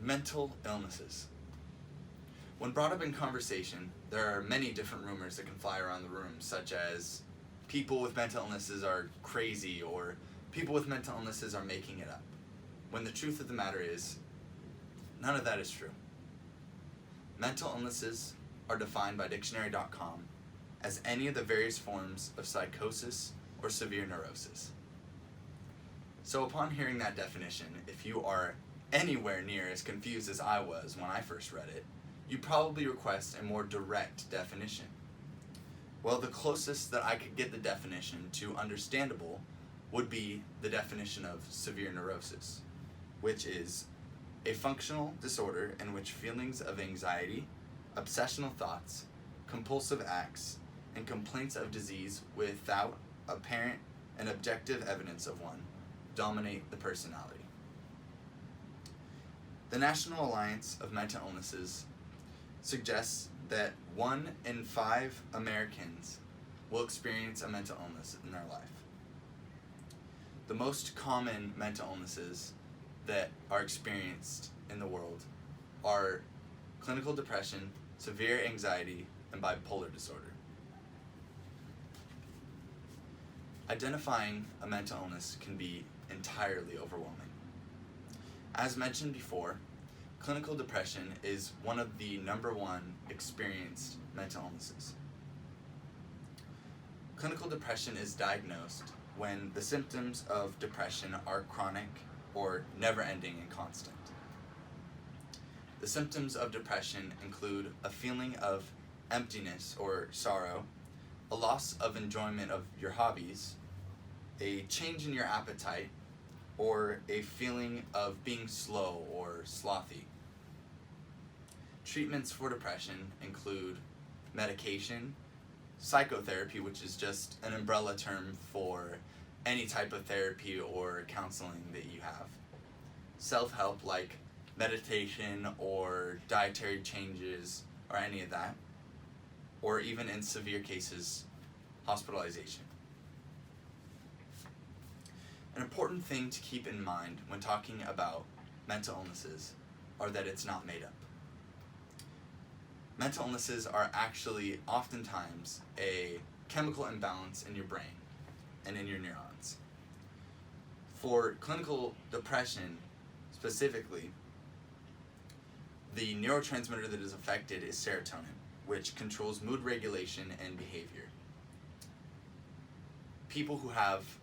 Mental illnesses. When brought up in conversation, there are many different rumors that can fly around the room, such as people with mental illnesses are crazy or people with mental illnesses are making it up. When the truth of the matter is, none of that is true. Mental illnesses are defined by dictionary.com as any of the various forms of psychosis or severe neurosis. So upon hearing that definition, if you are anywhere near as confused as I was when I first read it, you probably request a more direct definition. Well, the closest that I could get the definition to understandable would be the definition of severe neurosis, which is a functional disorder in which feelings of anxiety, obsessional thoughts, compulsive acts, and complaints of disease without apparent and objective evidence of one dominate the personality. The National Alliance of Mental Illnesses suggests that 1 in 5 Americans will experience a mental illness in their life. The most common mental illnesses that are experienced in the world are clinical depression, severe anxiety, and bipolar disorder. Identifying a mental illness can be entirely overwhelming. As mentioned before, clinical depression is one of the #1 experienced mental illnesses. Clinical depression is diagnosed when the symptoms of depression are chronic or never-ending and constant. The symptoms of depression include a feeling of emptiness or sorrow, a loss of enjoyment of your hobbies, a change in your appetite, or a feeling of being slow or slothy. Treatments for depression include medication, psychotherapy, which is just an umbrella term for any type of therapy or counseling that you have, self-help like meditation or dietary changes or any of that, or even in severe cases, hospitalization. An important thing to keep in mind when talking about mental illnesses are that it's not made up. Mental illnesses are actually oftentimes a chemical imbalance in your brain and in your neurons. For clinical depression specifically, the neurotransmitter that is affected is serotonin, which controls mood regulation and behavior. People who have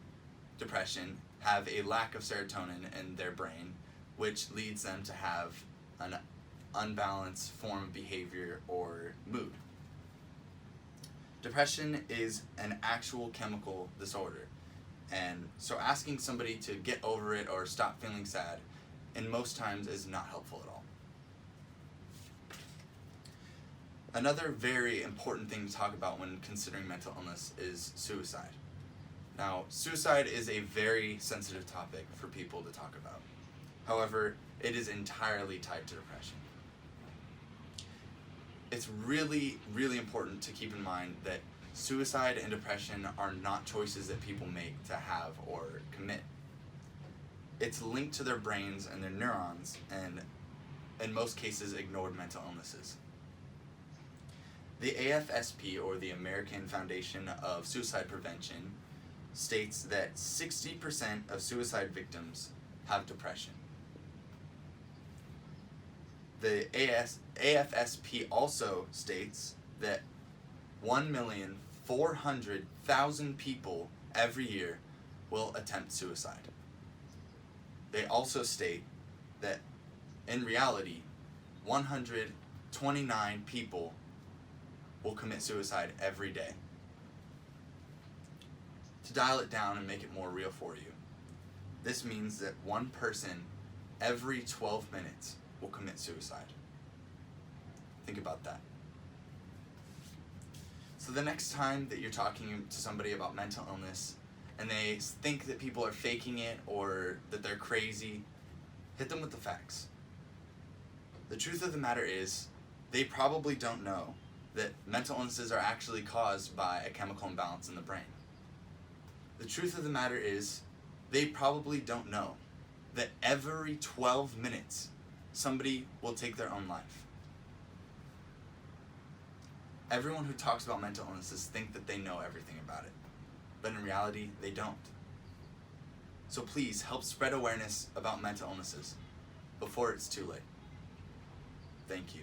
depression have a lack of serotonin in their brain, which leads them to have an unbalanced form of behavior or mood. Depression is an actual chemical disorder, and so asking somebody to get over it or stop feeling sad in most times is not helpful at all. Another very important thing to talk about when considering mental illness is suicide. Now, suicide is a very sensitive topic for people to talk about. However, it is entirely tied to depression. It's really, really important to keep in mind that suicide and depression are not choices that people make to have or commit. It's linked to their brains and their neurons, and in most cases, ignored mental illnesses. The AFSP, or the American Foundation of Suicide Prevention, states that 60% of suicide victims have depression. The AFSP also states that 1,400,000 people every year will attempt suicide. They also state that in reality, 129 people will commit suicide every day. To dial it down and make it more real for you, this means that one person every 12 minutes will commit suicide. Think about that. So the next time that you're talking to somebody about mental illness and they think that people are faking it or that they're crazy, hit them with the facts. The truth of the matter is, they probably don't know that mental illnesses are actually caused by a chemical imbalance in the brain. The truth of the matter is, they probably don't know that every 12 minutes, somebody will take their own life. Everyone who talks about mental illnesses think that they know everything about it, but in reality, they don't. So please help spread awareness about mental illnesses before it's too late. Thank you.